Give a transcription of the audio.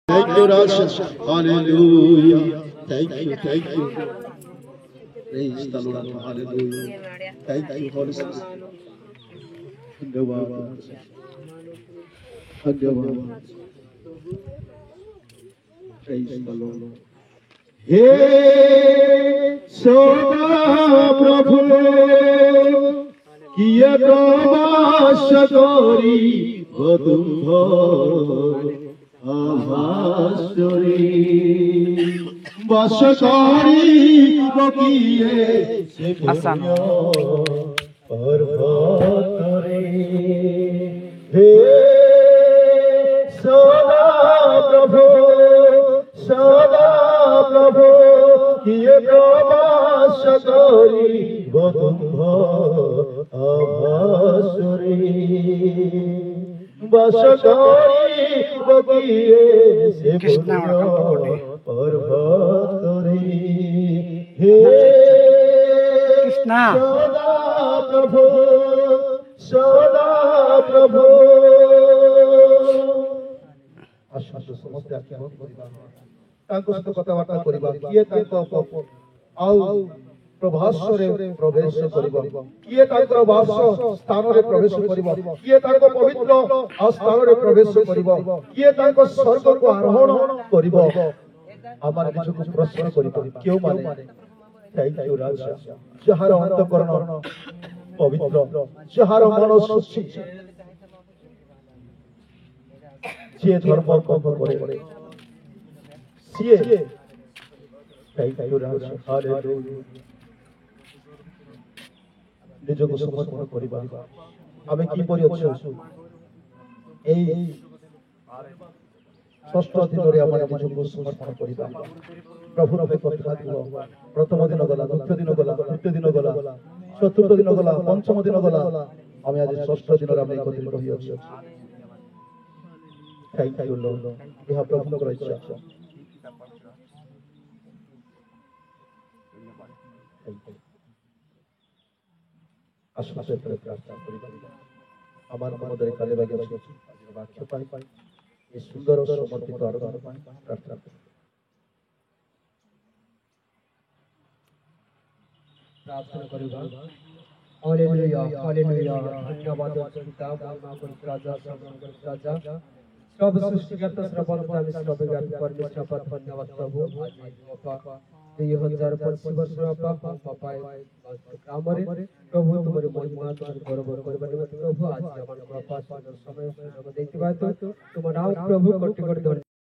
Thank you, Rasha. Hallelujah. Thank you, thank you. Praise the Lord. Hallelujah. Thank you, Holy Spirit. धन्यवाद धन्यवाद Praise the Lord. हे सोना प्रभु किए प्रवास करी बधुभ आभासरी बास करी बकिए से पर्वतरे हे सदा प्रभु किए प्रवास करी बधुभ आभासुरी बस करी बकिए से पर्वतरे हे कृष्णा सदा प्रभु आशा समस्त कथबार्ता करवा किए प्रभासरे प्रवेश करिबो किए तांकर वास स्थान रे प्रवेश करिबो किए तांकर पवित्र स्थान रे प्रवेश करिबो किए तांकर स्वर्ग को आरोहण करिबो हमारे निजको प्रश्न करिबो क्यों माने थैंक यू राजा जहार अंतःकरण पवित्र जहार मन शुचि जे धर्म कर्म करे सिए थैंक यू राजा हालेलुया निजको समर्पण करिबा आमे की परि अछु एई षष्ठ दिन रे आमे निजको समर्पण करिबा प्रभु रे कथा दियो प्रथम दिन गला द्वितीय दिन गला तृतीय दिन गला चतुर्थ दिन गला पंचम दिन गला आमे आज षष्ठ दिन रे आमे एकत्रित होई अछु थैंक यू लॉर्ड यह प्रभु को इच्छा आश्वास प्रार्थना आमार महोदय काले बागे वाक्य पाई ये सुंदर समर्पित आराधना प्रार्थना प्रार्थना करूंगा हालेलुया हालेलुया धन्यवाद पिता महिमा करो राजा सर्वमंगल राजा सब सृष्टिकर्ता सर्वव्यापी सर्वव्यापी परमेश्वर पर धन्यवाद प्रभु आज बापा 2025 वर्ष बापा बापा ग्रामरे प्रभु तुम्हारी महिमा तुम्हारी गौरव करबा निमित्त प्रभु आज हमारे बापा सुंदर समय देथिबा तो तुम नाम प्रभु कोटि कोटि